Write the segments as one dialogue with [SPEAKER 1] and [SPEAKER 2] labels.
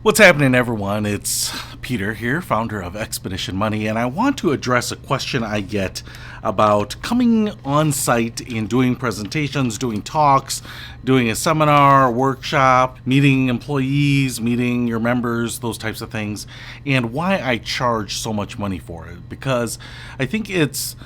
[SPEAKER 1] What's happening, everyone? It's Peter here, founder of Expedition Money, and I want to address a question I get about coming on site and doing presentations, doing talks, doing a seminar, workshop, meeting employees, meeting your members, those types of things, and why I charge so much money for it. Because I think it's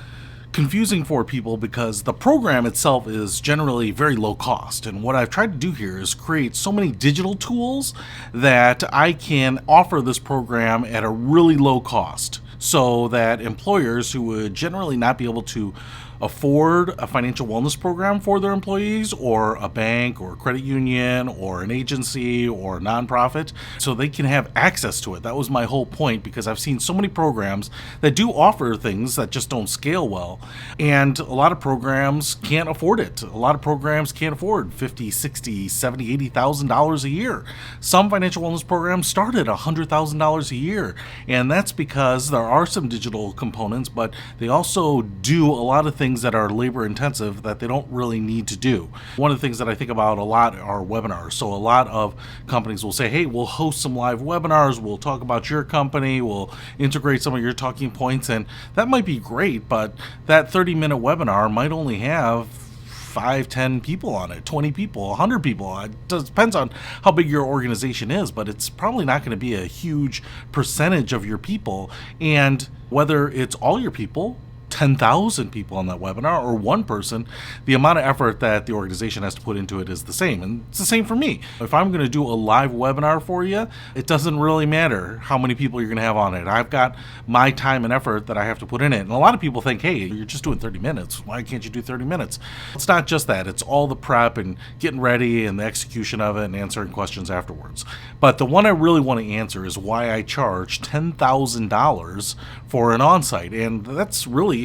[SPEAKER 1] confusing for people because the program itself is generally very low cost. And what I've tried to do here is create so many digital tools that I can offer this program at a really low cost so that employers who would generally not be able to afford a financial wellness program for their employees, or a bank or a credit union or an agency or a nonprofit, so they can have access to it. That was my whole point, because I've seen so many programs that do offer things that just don't scale well, and a lot of programs can't afford it. A lot of programs can't afford $50, $60, $70, $80,000 a year. Some financial wellness programs start at $100,000 a year, and that's because there are some digital components, but they also do a lot of things that are labor intensive that they don't really need to do. One of the things that I think about a lot are webinars. So a lot of companies will say, hey, we'll host some live webinars, we'll talk about your company, we'll integrate some of your talking points, and that might be great, but that 30-minute webinar might only have 5, 10 people on it, 20 people, 100 people. It depends on how big your organization is, but it's probably not going to be a huge percentage of your people. And whether it's all your people, 10,000 people on that webinar, or one person, the amount of effort that the organization has to put into it is the same. And it's the same for me. If I'm going to do a live webinar for you, it doesn't really matter how many people you're going to have on it. I've got my time and effort that I have to put in it. And a lot of people think, hey, you're just doing 30 minutes. Why can't you do 30 minutes? It's not just that. It's all the prep and getting ready and the execution of it and answering questions afterwards. But the one I really want to answer is why I charge $10,000 for an onsite. And that's really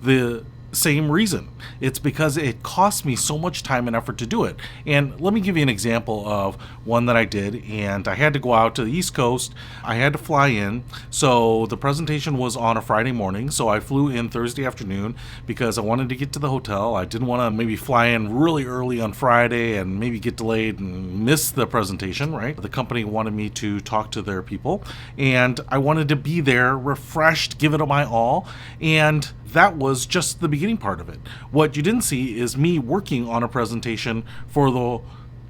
[SPEAKER 1] the same reason. It's because it costs me so much time and effort to do it. And let me give you an example of one that I did, and I had to go out to the East Coast. I had to fly in. So the presentation was on a Friday morning, so I flew in Thursday afternoon because I wanted to get to the hotel. I didn't want to maybe fly in really early on Friday and maybe get delayed and miss the presentation, right? The company wanted me to talk to their people, and I wanted to be there refreshed, give it my all, and that was just the beginning part of it. What you didn't see is me working on a presentation for the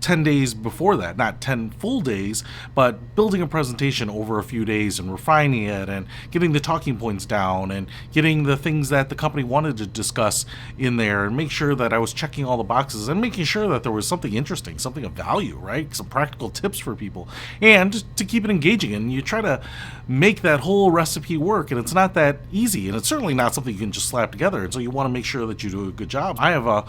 [SPEAKER 1] 10 days before that, not 10 full days, but building a presentation over a few days and refining it and getting the talking points down and getting the things that the company wanted to discuss in there, and make sure that I was checking all the boxes and making sure that there was something interesting, something of value, right? Some practical tips for people, and to keep it engaging. And you try to make that whole recipe work, and it's not that easy, and it's certainly not something you can just slap together. And so you want to make sure that you do a good job. I have a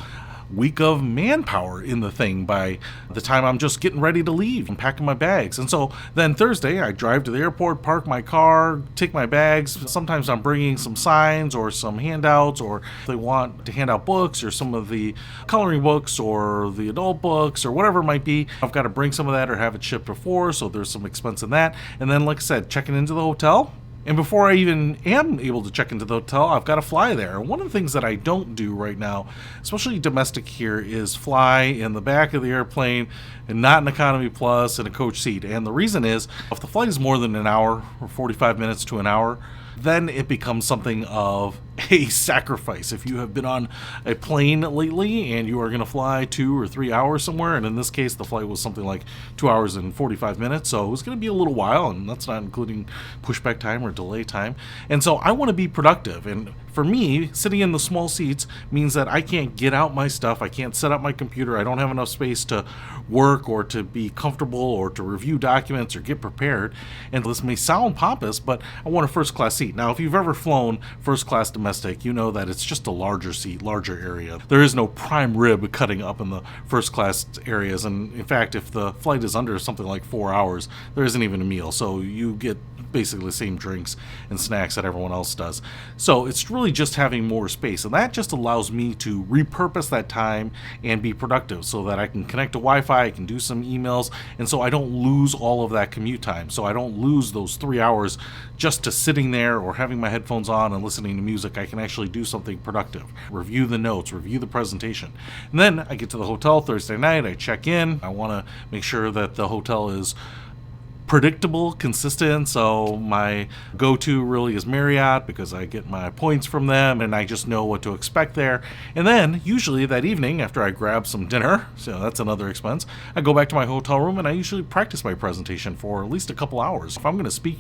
[SPEAKER 1] week of manpower in the thing by the time I'm just getting ready to leave and packing my bags. And so then Thursday, I drive to the airport, park my car, take my bags. Sometimes I'm bringing some signs or some handouts, or if they want to hand out books or some of the coloring books or the adult books or whatever it might be. I've got to bring some of that or have it shipped before, so there's some expense in that. And then, like I said, checking into the hotel. And before I even am able to check into the hotel, I've got to fly there. One of the things that I don't do right now, especially domestic here, is fly in the back of the airplane and not an economy plus in a coach seat. And the reason is, if the flight is more than an hour or 45 minutes to an hour, then it becomes something of a sacrifice. If you have been on a plane lately and you are going to fly 2 or 3 hours somewhere, and in this case the flight was something like 2 hours and 45 minutes, so it was going to be a little while, and that's not including pushback time or delay time. And so I want to be productive, and for me, sitting in the small seats means that I can't get out my stuff, I can't set up my computer, I don't have enough space to work or to be comfortable or to review documents or get prepared. And this may sound pompous, but I want a first class seat. Now, if you've ever flown first class domestic, you know that it's just a larger seat, larger area. There is no prime rib cutting up in the first class areas, and in fact, if the flight is under something like 4 hours, there isn't even a meal, so you get basically the same drinks and snacks that everyone else does. So it's really just having more space, and that just allows me to repurpose that time and be productive, so that I can connect to Wi-Fi, I can do some emails, and so I don't lose all of that commute time. So I don't lose those 3 hours just to sitting there or having my headphones on and listening to music. I can actually do something productive, review the notes, review the presentation. And then I get to the hotel Thursday night, I check in, I want to make sure that the hotel is predictable, consistent. So my go-to really is Marriott because I get my points from them and I just know what to expect there. And then usually that evening after I grab some dinner, so that's another expense, I go back to my hotel room and I usually practice my presentation for at least a couple hours. If I'm going to speak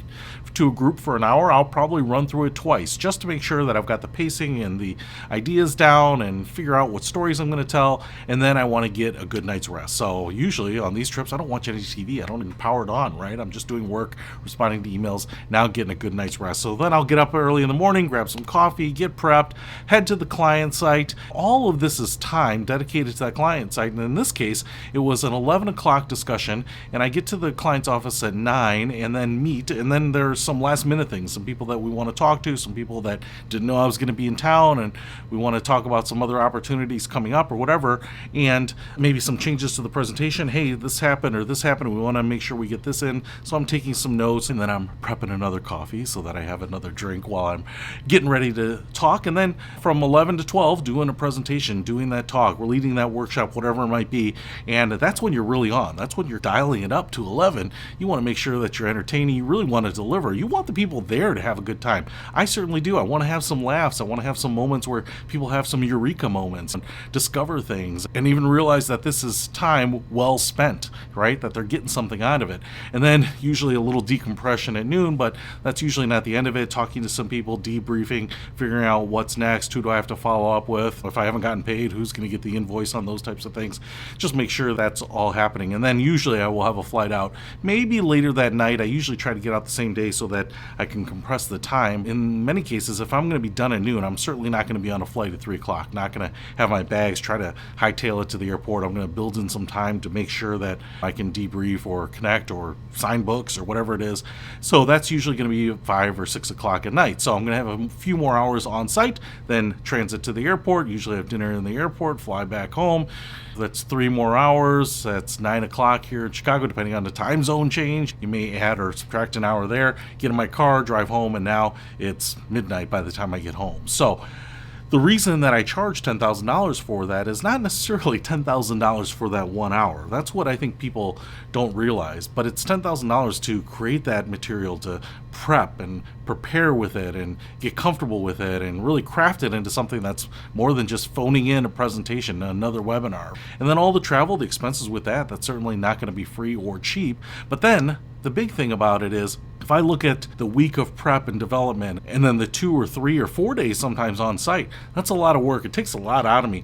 [SPEAKER 1] to a group for an hour, I'll probably run through it twice just to make sure that I've got the pacing and the ideas down and figure out what stories I'm going to tell. And then I want to get a good night's rest. So usually on these trips, I don't watch any TV. I don't even power it on, right? I'm just doing work, responding to emails, now getting a good night's rest. So then I'll get up early in the morning, grab some coffee, get prepped, head to the client site. All of this is time dedicated to that client site. And in this case, it was an 11 o'clock discussion, and I get to the client's office at 9 and then meet. And then there's some last minute things, some people that we want to talk to, some people that didn't know I was going to be in town, and we want to talk about some other opportunities coming up or whatever, and maybe some changes to the presentation. Hey, this happened or this happened. We want to make sure we get this in. So I'm taking some notes, and then I'm prepping another coffee so that I have another drink while I'm getting ready to talk. And then from 11 to 12, doing a presentation, doing that talk, we're leading that workshop, whatever it might be. And that's when you're really on. That's when you're dialing it up to 11. You want to make sure that you're entertaining. You really want to deliver. You want the people there to have a good time. I certainly do. I want to have some laughs. I want to have some moments where people have some eureka moments and discover things and even realize that this is time well spent, right? That they're getting something out of it. And then usually a little decompression at noon, but that's usually not the end of it. Talking to some people, debriefing, figuring out what's next, who do I have to follow up with, if I haven't gotten paid, who's going to get the invoice on those types of things. Just make sure that's all happening. And then usually I will have a flight out maybe later that night. I usually try to get out the same day so that I can compress the time. In many cases, if I'm going to be done at noon, I'm certainly not going to be on a flight at 3 o'clock. Not going to have my bags, try to hightail it to the airport. I'm going to build in some time to make sure that I can debrief or connect or sign books or whatever it is. So that's usually going to be 5 or 6 o'clock at night. So I'm going to have a few more hours on site, then transit to the airport, usually have dinner in the airport, fly back home. That's 3 more hours. That's 9 o'clock here in Chicago, depending on the time zone change. You may add or subtract an hour there, get in my car, drive home, and now it's midnight by the time I get home. So the reason that I charge $10,000 for that is not necessarily $10,000 for that 1 hour. That's what I think people don't realize. But it's $10,000 to create that material, to prep and prepare with it and get comfortable with it and really craft it into something that's more than just phoning in a presentation, another webinar. And then all the travel, the expenses with that, that's certainly not going to be free or cheap. But then the big thing about it is, if I look at the week of prep and development and then the 2 or 3 or 4 days sometimes on site, that's a lot of work. It takes a lot out of me.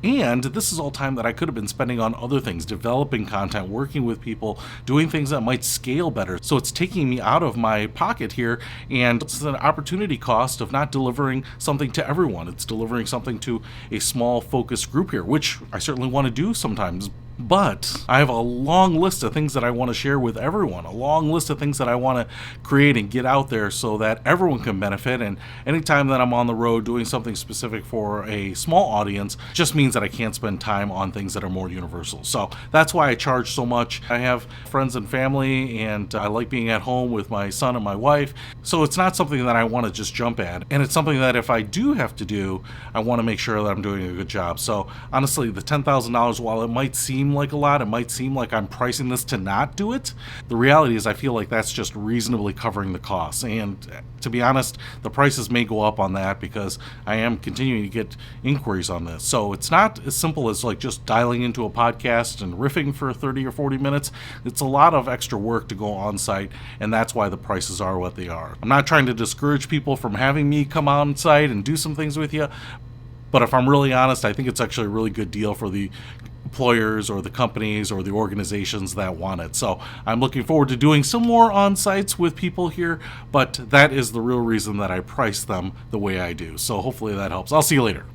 [SPEAKER 1] And this is all time that I could have been spending on other things, developing content, working with people, doing things that might scale better. So it's taking me out of my pocket here, and it's an opportunity cost of not delivering something to everyone. It's delivering something to a small focused group here, which I certainly want to do sometimes. But I have a long list of things that I want to share with everyone, a long list of things that I want to create and get out there so that everyone can benefit. And anytime that I'm on the road doing something specific for a small audience just means that I can't spend time on things that are more universal. So that's why I charge so much. I have friends and family, and I like being at home with my son and my wife. So it's not something that I want to just jump at. And it's something that if I do have to do, I want to make sure that I'm doing a good job. So honestly, the $10,000, while it might seem like a lot, it might seem like I'm pricing this to not do it, the reality is I feel like that's just reasonably covering the costs. And to be honest, the prices may go up on that because I am continuing to get inquiries on this. So it's not as simple as like just dialing into a podcast and riffing for 30 or 40 minutes. It's a lot of extra work to go on site, and that's why the prices are what they are. I'm not trying to discourage people from having me come on site and do some things with you, but if I'm really honest, I think it's actually a really good deal for the employers or the companies or the organizations that want it. So I'm looking forward to doing some more on-sites with people here, but that is the real reason that I price them the way I do. So hopefully that helps. I'll see you later.